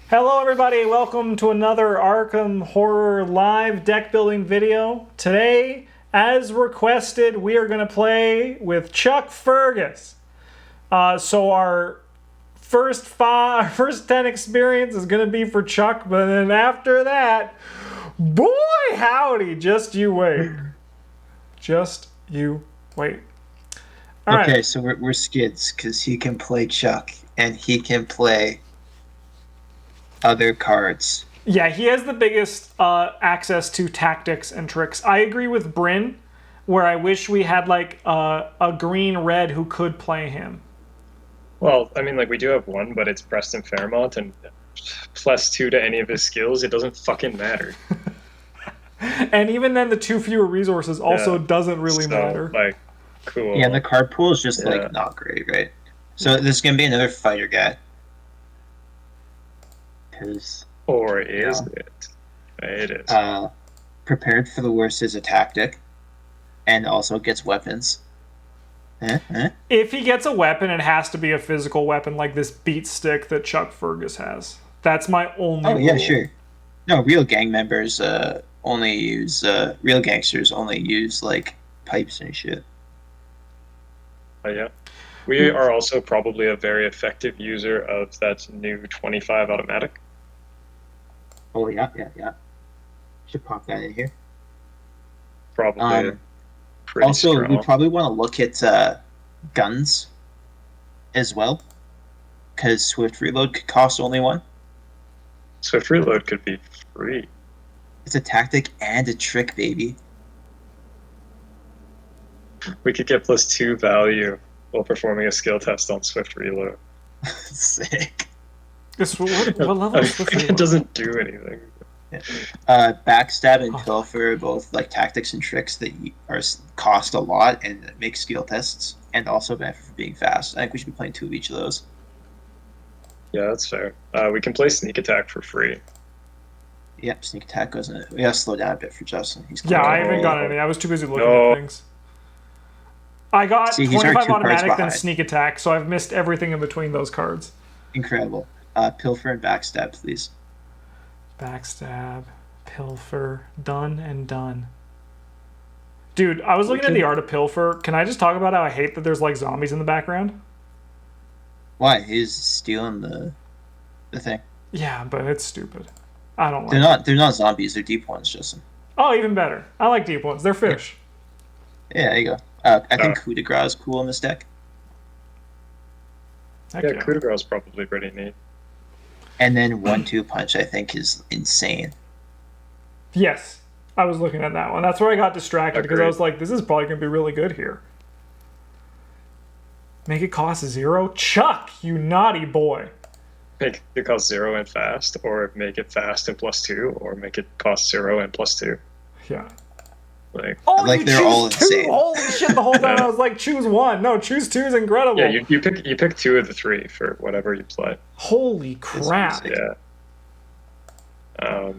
Hello everybody, welcome to another Arkham Horror live deck building video. Today, as requested, we are going to play with Chuck Fergus. So our first 10 experience is going to be for Chuck, but then after that, boy howdy, just you wait. Just you wait. All right. So we're skids because he can play Chuck and he can play other cards. Yeah, he has the biggest access to tactics and tricks. I agree with Bryn, where I wish we had like a green-red who could play him. Well, I mean, like, we do have one, but it's Preston Fairmont, and +2 to any of his skills, it doesn't fucking matter. And even then, the 2 fewer resources also doesn't really matter. Like, cool. Yeah, the card pool is just like not great, right? So this is gonna be another fighter guy. Or is it? It is. Prepared for the worst is a tactic, and also gets weapons. If he gets a weapon, it has to be a physical weapon like this beat stick that Chuck Fergus has. That's my only rule. Yeah, sure. No, real gang members only use real gangsters only use like pipes and shit. Yeah. We are also probably a very effective user of that new 25 automatic. Oh yeah. Should pop that in here. Probably. Also, strong. We probably want to look at guns as well, because Swift Reload could cost only 1. Swift Reload could be free. It's a tactic and a trick, baby. We could get +2 value while performing a skill test on Swift Reload. Sick. What level is Swift Reload? It doesn't do anything. Yeah. Backstab and Pilfer are both like tactics and tricks that cost a lot and make skill tests, and also benefit from being fast. I think we should be playing 2 of each of those. Yeah, that's fair. We can play Sneak Attack for free. Yep, Sneak Attack goes in it. We gotta slow down a bit for Justin. I haven't got any. I was too busy looking at things. I got 25 automatic, then Sneak Attack, so I've missed everything in between those cards. Incredible. Pilfer and Backstab, please. Backstab, Pilfer, done and done. Dude, I was looking at the art of Pilfer. Can I just talk about how I hate that there's like zombies in the background? Why? He's stealing the thing. Yeah, but it's stupid. I don't like They're not zombies, they're deep ones, Justin. Oh, even better. I like deep ones. They're fish. Yeah, there you go. I think coup de grace is cool in this deck. Coup de grace is probably pretty neat. And then 1-2 punch, I think, is insane. Yes, I was looking at that one. That's where I got distracted because I was like, this is probably going to be really good here. Make it cost 0? Chuck, you naughty boy. Make it cost 0 and fast, or make it fast and +2, or make it cost 0 and +2. Yeah. Like they're all insane. Holy shit, the whole time I was like, choose 1. No, choose 2 is incredible. Yeah, you pick 2 of the 3 for whatever you play. Holy crap. Yeah.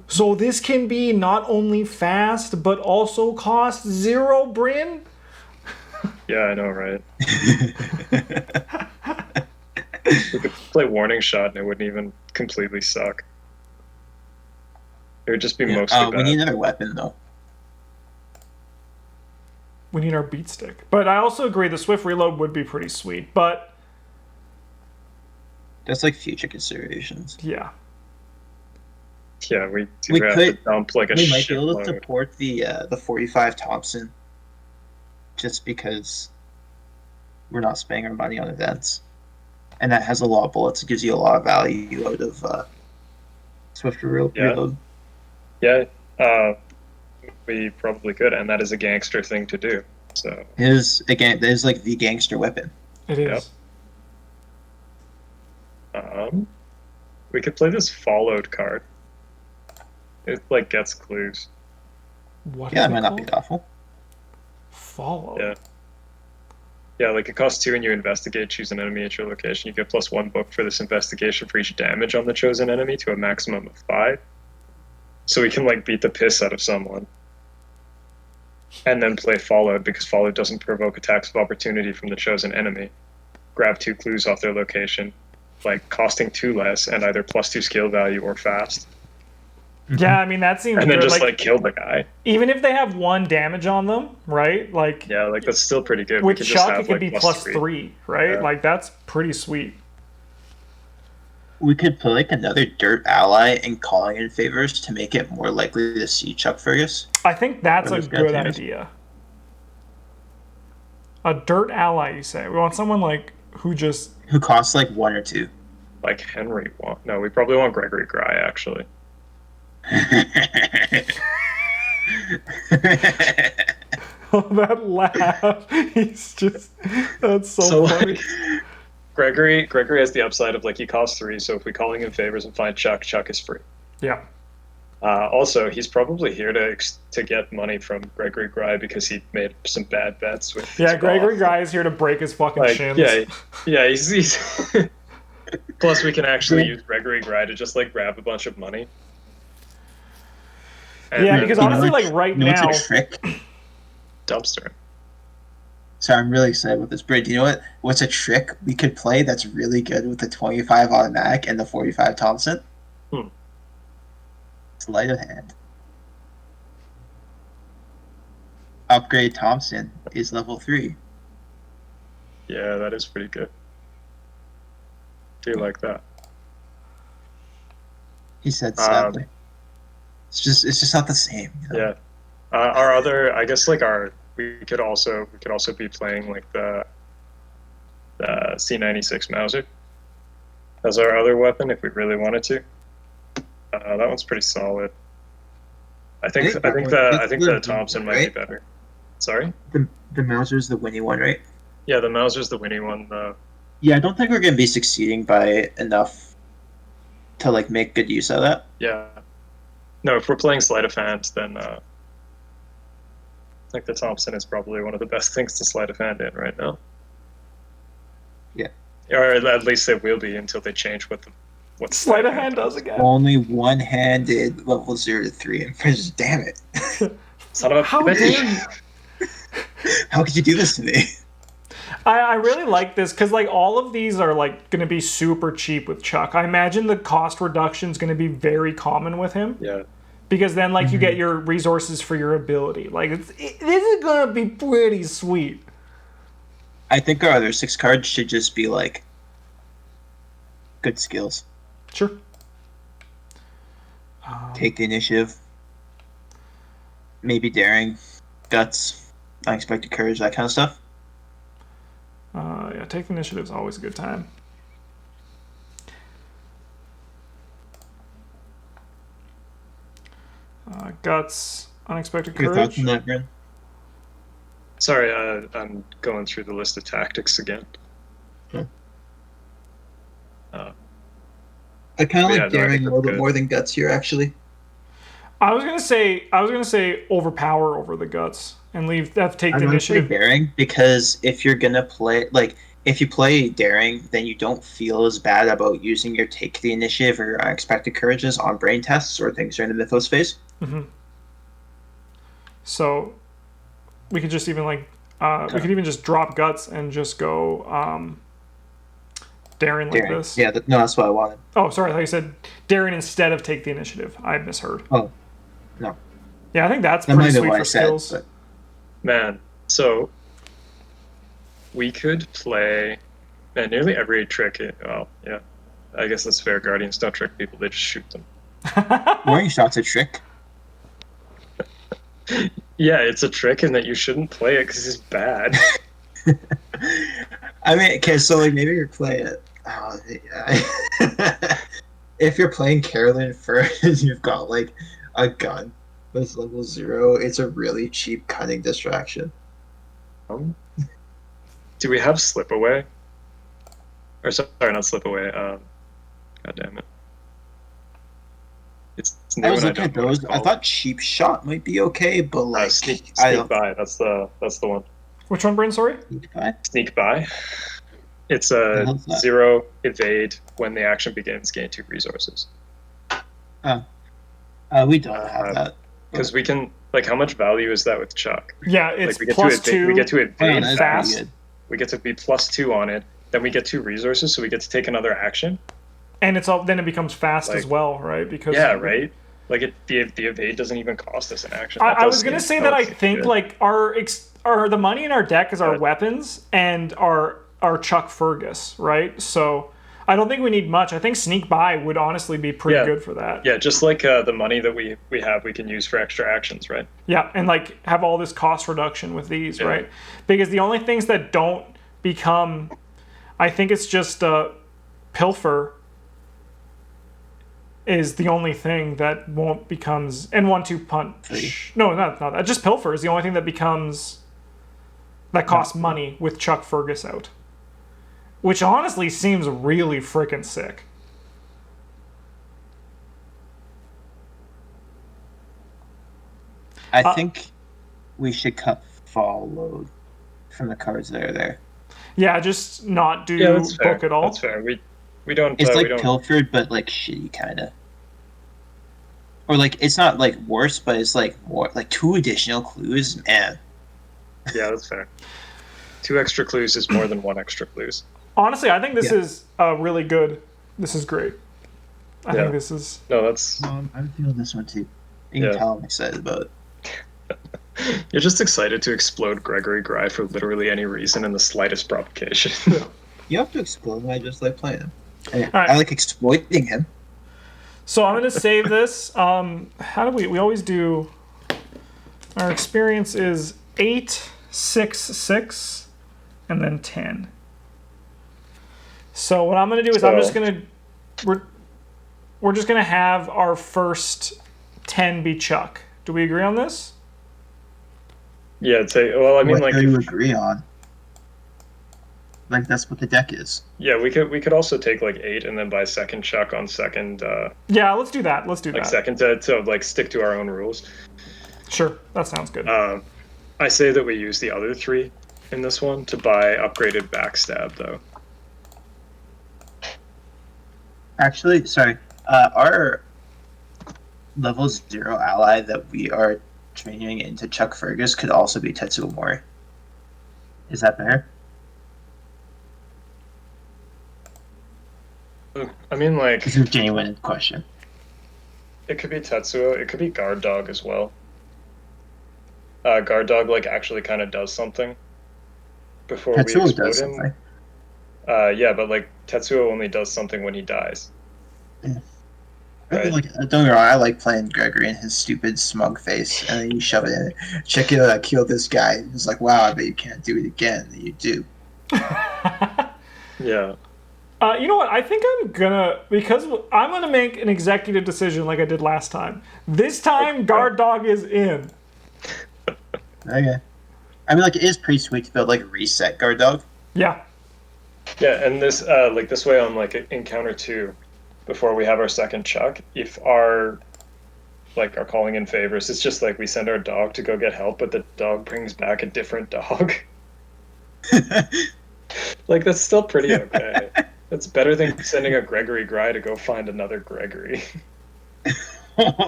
So this can be not only fast, but also cost 0, Bryn? Yeah, I know, right? We could play Warning Shot and it wouldn't even completely suck. It would just be mostly bad. We need another weapon, though. We need our beat stick. But I also agree the Swift Reload would be pretty sweet, but... That's like future considerations. Yeah. Yeah, we have to dump like a shitload. We might be able to support the 45 Thompson, just because we're not spending our money on events. And that has a lot of bullets. It gives you a lot of value out of Swift Reload. Yeah, we probably could, and that is a gangster thing to do. So that is like the gangster weapon. It is. Yep. We could play this Followed card. It like gets clues. What? Yeah, it might not be awful. Follow. Yeah. Yeah, like it costs 2 and you investigate, choose an enemy at your location. You get +1 book for this investigation for each damage on the chosen enemy to a maximum of 5. So we can like beat the piss out of someone. And then play Followed, because Followed doesn't provoke attacks of opportunity from the chosen enemy. Grab 2 clues off their location. like costing 2 less and either +2 skill value or fast. Yeah, I mean that seems And then good. just like kill the guy. Even if they have 1 damage on them, right? Like Yeah, like that's still pretty good. with we could Chuck, just have, it could like, be +3, right? Yeah. Like that's pretty sweet. We could put like another dirt ally and calling in favors to make it more likely to see Chuck Fergus. I think that's a Fergus got good damage. idea. A dirt ally, you say? We want someone like who costs like 1 or 2. Like Henry want. No, we probably want Gregory Gry actually. Oh, that laugh. He's just that's so funny. Like, Gregory has the upside of like he costs 3, so if we calling in favors and find Chuck is free. Yeah. Also, he's probably here to get money from Gregory Gry because he made some bad bets with. Yeah, Gregory Gry is here to break his fucking shins. Yeah, he's Plus, we can actually use Gregory Gry to just like grab a bunch of money. And yeah, then, because honestly, like right now, What's a trick? dumpster. So I'm really excited with this bridge. You know what? What's a trick we could play that's really good with the 25 automatic and the 45 Thompson? Sleight of hand. Upgrade Thompson is level 3. Yeah, that is pretty good. Do you like that? He said sadly. It's just not the same. You know? Yeah. Our other, I guess, like we could also be playing like the C96 Mauser as our other weapon if we really wanted to. That one's pretty solid. I think the Thompson might be better. Sorry? The Mauser's the winning one, right? Yeah, the Mauser's the winning one. Yeah, I don't think we're gonna be succeeding by enough to like make good use of that. Yeah. No, if we're playing sleight of hand, then I think the Thompson is probably one of the best things to sleight of hand in right now. Yeah. Or at least it will be until they change what sleight of hand does again. Only one-handed level 0 to 3 and damn it. Son of a How bitch. dare you? How could you do this to me? I really like this because like all of these are like going to be super cheap with Chuck. I imagine the cost reduction is going to be very common with him. Yeah. Because then like you get your resources for your ability. Like this is going to be pretty sweet. I think our other 6 cards should just be like good skills. Sure. Take the initiative. Maybe daring, guts, unexpected courage, that kind of stuff. Yeah, take the initiative is always a good time. Guts, unexpected Your thoughts courage. on that, Bryn? Sorry, I'm going through the list of tactics again. I kind of Yeah, like no, I daring think a little that's bit more than guts here, actually. I was gonna say overpower over the guts and take the I'm going to say initiative. daring because if you're gonna play if you play daring, then you don't feel as bad about using your take the initiative or unexpected courages on brain tests or things during the mythos phase. Mm-hmm. So we could just even we could even just drop guts and just go daring like this. Yeah, no, that's what I wanted. Oh, sorry, I thought you said daring instead of take the initiative. I misheard. Oh, no. Yeah, I think that's That pretty might be sweet what for I said, skills. but Man, so we could play nearly every trick. Well, yeah, I guess that's fair. Guardians don't trick people; they just shoot them. warning shot's a trick. Yeah, it's a trick in that you shouldn't play it because it's bad. I mean, okay, so like maybe you're playing it. If you're playing Carolyn first, you've got like a gun that's level 0. It's a really cheap cunning distraction. Do we have slip away? Or sorry, not slip away. God damn it! It's new I was and looking at don't know what it's those. I called. thought cheap shot might be okay, but like sneak I don't by. That's the one. Which one, Bryn? Sorry. sneak by. Sneak by. It's The a hell's that? 0 evade when the action begins. Gain 2 resources. We don't have that. Because we can, like, how much value is that with Chuck? Yeah, it's Like, we get plus to evade, 2. we get to Oh, evade that's fast. pretty good. We get to be +2 on it, then we get 2 resources, so we get to take another action. And then it becomes fast as well, right? Because right. Like the evade doesn't even cost us an action. I was gonna say that I think like the money in our deck is our weapons and our Chuck Fergus, right? So I don't think we need much. I think sneak by would honestly be pretty good for that. Yeah, just like the money that we have, we can use for extra actions, right? Yeah, and like have all this cost reduction with these, right? Because the only things that don't become, I think it's just pilfer is the only thing that won't becomes, and 1/2 punch. No, not that. Just pilfer is the only thing that becomes, that costs money with Chuck Fergus out. Which honestly seems really freaking sick. I think we should cut fall load from the cards that are there. Yeah, just not do book at all. That's fair. We don't. It's like we don't... pilfered, but like shitty kind of. Or like it's not like worse, but it's like more like 2 additional clues, man. Yeah, that's fair. 2 extra clues is more than 1 extra clues. Honestly, I think this is really good. This is great. I think this is... No, that's... I'm feeling this one too. You can tell I'm excited about it. You're just excited to explode Gregory Gry for literally any reason and the slightest provocation. You have to explode him. I just like playing him. Right. I like exploiting him. So I'm going to save this. How do we always do... Our experience is 8, 6, 6, and then 10. So what I'm going to do is I'm just going to... We're just going to have our first 10 be Chuck. Do we agree on this? Yeah, well, I mean, what like... do you agree on? Like, that's what the deck is. Yeah, we could also take, like, 8 and then buy second Chuck on second... yeah, let's do that. Let's do like that. Second to, like, stick to our own rules. Sure, that sounds good. I say that we use the other 3 in this one to buy upgraded backstab, though. Actually, sorry. Our level 0 ally that we are training into Chuck Fergus could also be Tetsuo Mori. Is that fair? I mean, like... It's a genuine question. It could be Tetsuo. It could be Guard Dog as well. Guard Dog, like, actually kind of does something before we explode him. Something. Yeah, but, like, Tetsuo only does something when he dies. Yeah. Right. Like, don't get me wrong, I like playing Gregory and his stupid smug face, and then you shove it in. Check it out, I killed this guy. It's like, wow, I bet you can't do it again. And you do. Yeah. You know what? I think because I'm gonna make an executive decision like I did last time. This time, Guard Dog is in. Okay. I mean, like, it is pretty sweet to build, like, reset Guard Dog. Yeah. Yeah, and this, like, this way on, like, encounter 2, before we have our second Chuck, if our calling in favors, it's just like we send our dog to go get help, but the dog brings back a different dog. Like, that's still pretty okay. That's better than sending a Gregory Gry to go find another Gregory.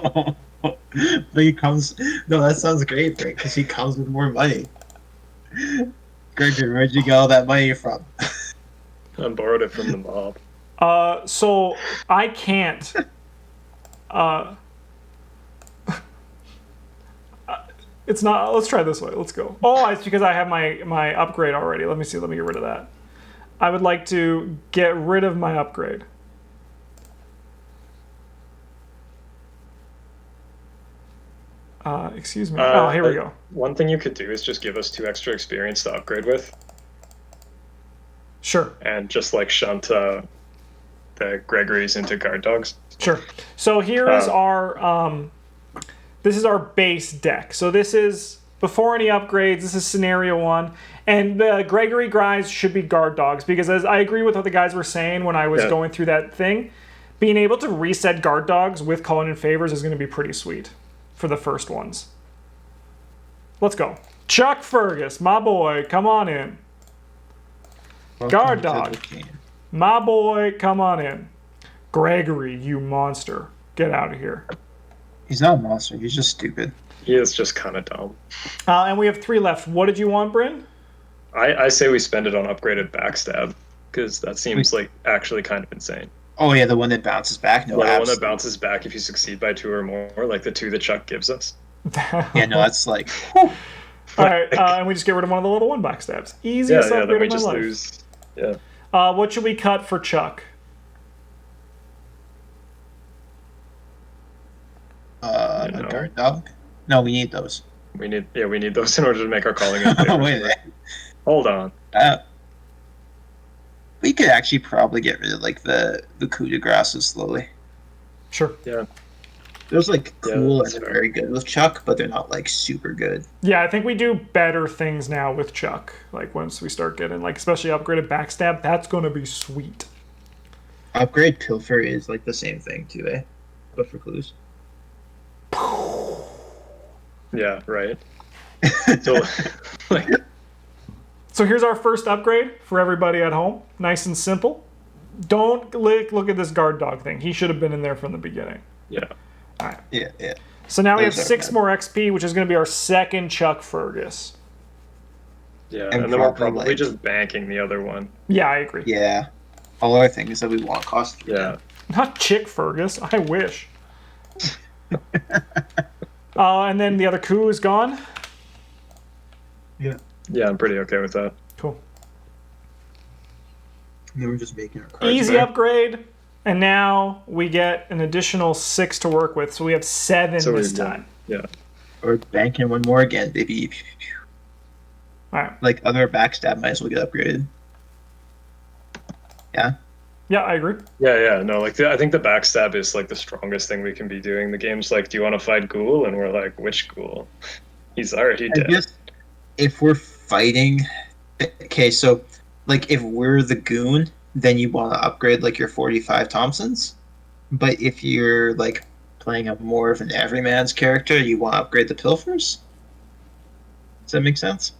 But he comes... No, that sounds great, Frank, because he comes with more money. Gregory, where'd you get all that money from? I borrowed it from the mob. So I can't. It's not. Let's try this way. Let's go. Oh, it's because I have my upgrade already. Let me see. Let me get rid of that. I would like to get rid of my upgrade. Excuse me. Oh, here we go. One thing you could do is just give us 2 extra experience to upgrade with. Sure. And just, like, shunt the Gregories into Guard Dogs. Sure. So here is our this is our base deck. So this is before any upgrades. This is scenario 1, and the Gregory Grys should be Guard Dogs because, as I agree with what the guys were saying when I was going through that thing, being able to reset Guard Dogs with calling in favors is going to be pretty sweet for the first ones. Let's go. Chuck Fergus, my boy, come on in. Guard Dog, my boy, come on in. Gregory, you monster, get out of here. He's not a monster, he's just stupid. He is just kind of dumb. And we have 3 left. What did you want, Bryn? I say we spend it on upgraded backstab. because that seems like actually kind of insane. Oh yeah, the one that bounces back. No, Yeah, the one that absolutely. bounces back if you succeed by 2 or more, like the 2 that Chuck gives us. Yeah, no, that's like. All right, and we just get rid of one of the little 1 backstabs. Easiest Then upgrade we of my just life. lose. Yeah. What should we cut for Chuck? A guard dog. No, we need those. We need those in order to make our calling. Wait a minute. Hold on. We could actually probably get rid of like the coup de grace slowly. Sure. Yeah. Those like cool that's and fair. very good with Chuck, but they're not like super good. Yeah, I think we do better things now with Chuck. Like once we start getting like especially upgraded backstab, that's gonna be sweet. Upgrade Pilfer is like the same thing too, eh? But for clues. Yeah, right. So, like, So here's our first upgrade for everybody at home. Nice and simple. Don't look at this guard dog thing. He should have been in there from the beginning. yeah. All right. Yeah. So now we have Those are 6 bad. more XP, which is going to be our second Chuck Fergus. Yeah, And and then we're probably, probably like- just banking the other one. Yeah, I agree. Yeah. All our things that we want cost 3. Yeah. Not Chick Fergus. I wish. And then the other coup is gone. Yeah. Yeah, I'm pretty okay with that. Cool. And then we're just making our cards. Easy better. upgrade. And now we get an additional 6 to work with. So we have 7 So this we- time. Yeah. Or banking one more again, baby. All right. Like other backstab might as well get upgraded. Yeah. Yeah, I agree. Yeah. No, like I think the backstab is like the strongest thing we can be doing. The game's like, do you want to fight Ghoul? And we're like, which Ghoul? He's already I dead. guess if we're fighting, okay, so like if we're the goon, then you want to upgrade like your 45 Thompsons. But if you're like playing a more of an everyman's character, you want to upgrade the Pilfers. Does that make sense?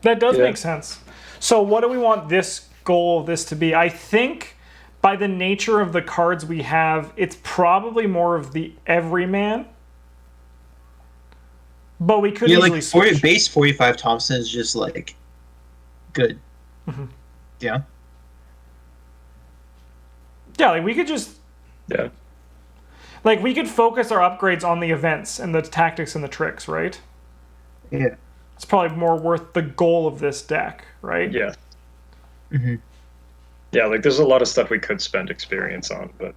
That does Yeah. make sense. So what do we want this goal of this to be? I think by the nature of the cards we have, it's probably more of the everyman. But we could Yeah, easily like switch. base 45 Thompson is just like good. Mhm. Yeah. Yeah, like we could just Yeah. like we could focus our upgrades on the events and the tactics and the tricks, right? Yeah. It's probably more worth the goal of this deck, right? Yeah. Mm-hmm. Yeah, like there's a lot of stuff we could spend experience on, but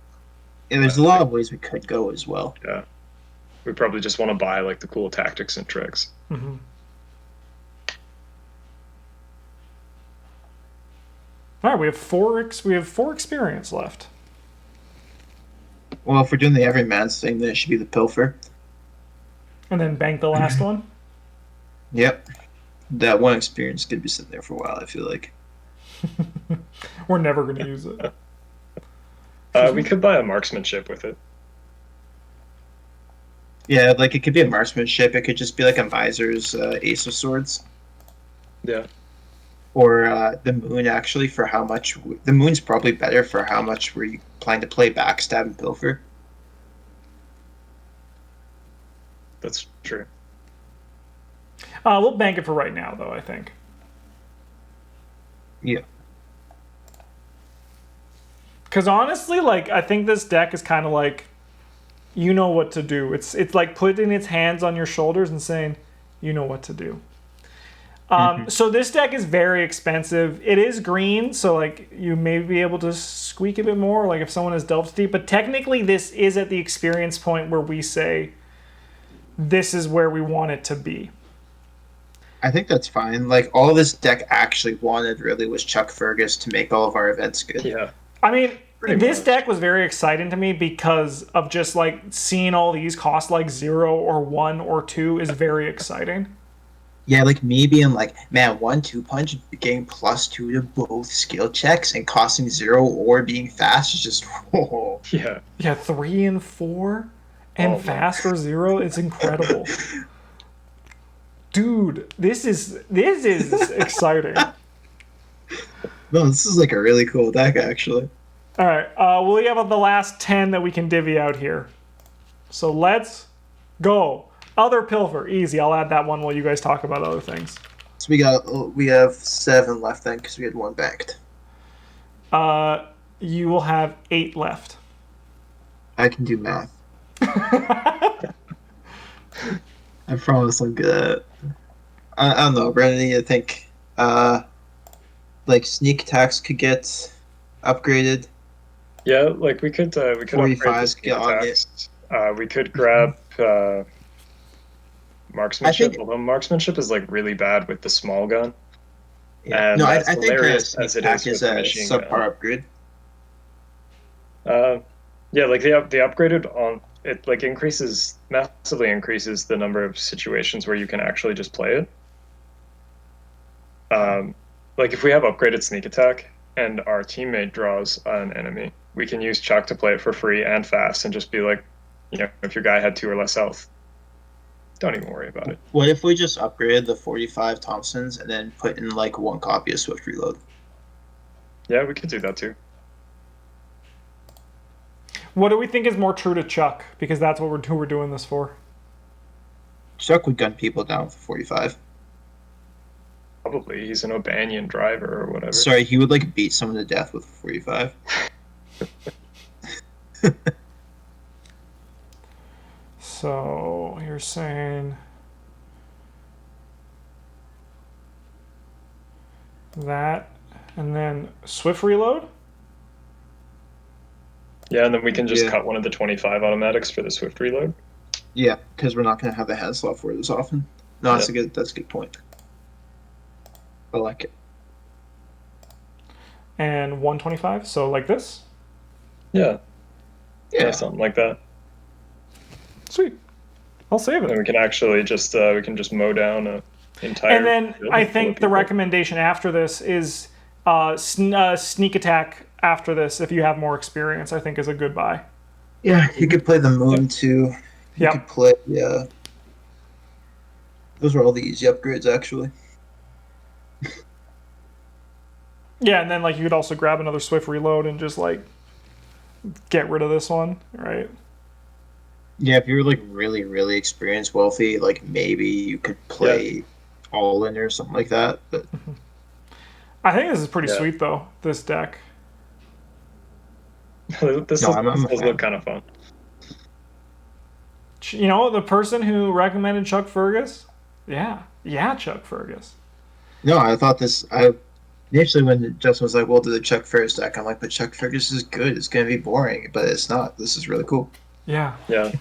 And there's a lot of ways we could go as well. yeah. We probably just want to buy like the cool tactics and tricks. Mm-hmm. All right, we have four experience left. Well, if we're doing the everyman's thing, then it should be the Pilfer. And then bank the last one. Yep. That one experience could be sitting there for a while, I feel like. We're never going to use it. We could buy a marksmanship with it. Yeah, like it could be a marksmanship. It could just be like a miser's ace of swords. Yeah. Or the moon, actually, for how much... The moon's probably better for how much we're planning to play backstab and pilfer. That's true. We'll bank it for right now, though, I think. Yeah. Because honestly, like, I think this deck is kind of like, you know what to do. It's like putting its hands on your shoulders and saying, you know what to do. So this deck is very expensive. It is green, so like you may be able to squeak a bit more, like if someone has delved deep. But technically, this is at the experience point where we say, this is where we want it to be. I think that's fine. Like, all this deck actually wanted, really, was Chuck Fergus to make all of our events good. Yeah. I mean, Pretty this much. deck was very exciting to me because of just like seeing all these cost like 0 or 1 or 2 is very exciting. Yeah, like me being like, man, 1-2 punch, getting +2 to both skill checks and costing 0 or being fast is just, whoa. Yeah. Yeah, 3 and 4 and Oh, man. fast or 0, it's incredible. Dude, this is exciting. No, this is like a really cool deck, actually. All right, we have the last 10 that we can divvy out here. So let's go. Other pilfer, easy. I'll add that one while you guys talk about other things. So we have 7 left then because we had 1 banked. You will have 8 left. I can do math. I promise I'm good at it. I don't know, Brandon. I think like sneak attacks could get upgraded. Yeah, like we could upgrade the 45s sneak get on it. attacks. We could grab marksmanship. think- Although marksmanship is like really bad with the small gun. Yeah. And No, I as think hilarious sneak as it attack is is with a the machine subpar gun. upgrade. Yeah, like the upgraded on it like massively increases the number of situations where you can actually just play it. Like if we have upgraded sneak attack and our teammate draws an enemy, we can use Chuck to play it for free and fast and just be like, if your guy had 2 or less health, don't even worry about it. What if we just upgraded the 45 Thompsons and then put in like 1 copy of Swift Reload? Yeah, we could do that too. What do we think is more true to Chuck? Because that's who we're doing this for. Chuck would gun people down with the 45. Probably he's an O'Banion driver or whatever. Sorry, he would like beat someone to death with a 45. So you're saying that, and then Swift Reload? Yeah, and then we can just Yeah. cut one of the 25 automatics for the swift reload. Yeah, because we're not going to have the hand slot for it as often. No, that's a good point. I like it. And 125, so like this? Yeah, Yeah. something like that. Sweet. I'll save And it. we can actually just we can just mow down a entire. And then building I full think of the people. recommendation after this is sneak attack after this if you have more experience, I think is a good buy. Yeah, you could play the moon too. You Yep. could play, yeah. Those are all the easy upgrades, actually. Yeah, and then like you could also grab another Swift Reload and just like get rid of this one, right? Yeah, if you're like really, really experienced, wealthy, like maybe you could play all in or something like that. But I think this is pretty Yeah. sweet though, this deck. this No, I'm a does fan. look kind of fun. You know, the person who recommended Chuck Fergus? Yeah, Chuck Fergus. no, I thought this. I initially when Justin was like, "Well, do the Chuck Fergus deck," I'm like, "But Chuck Fergus is good. It's gonna be boring, but it's not. This is really cool." Yeah. Yeah.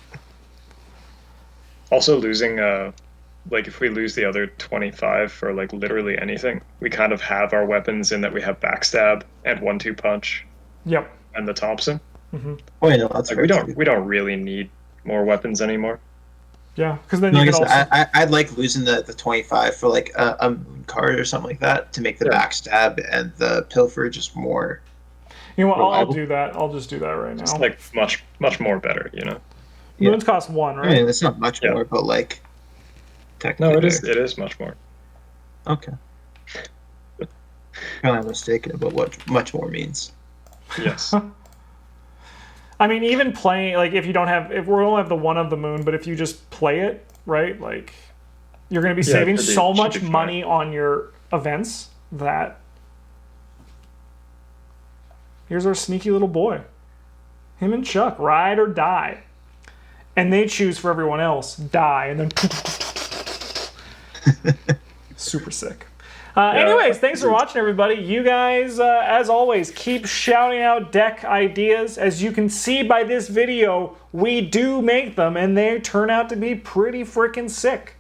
Also losing like if we lose the other 25 for like literally anything, we kind of have our weapons in that we have backstab and 1-2 punch Yep. and the Thompson. Oh, yeah, no, that's Like fair, too. we don't really need more weapons anymore. Yeah, because then No, you I can guess also. I'd like losing the 25 for like a moon card or something like that to make the Yeah. backstab and the pilfer just more. You know what? I'll reliable. do that. I'll just do that right now. It's like much more better, you know. Yeah. Moons cost 1, I right? mean, it's not much Yeah. more, but like. No, Technically it is much more. Okay. Kind of mistaken about what much more means. Yes. I mean, even playing like if we only have the one of the moon, but if you just play it, right? Like you're going to be Yeah, saving should be- so should much be fine. money on your events that here's our sneaky little boy. Him and Chuck, ride or die. And they choose for everyone else, die, and then super sick. Anyways, thanks for watching, everybody. You guys, as always, keep shouting out deck ideas. As you can see by this video, we do make them, and they turn out to be pretty freaking sick.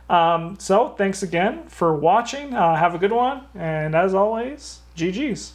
So, thanks again for watching. Have a good one, and as always, GG's.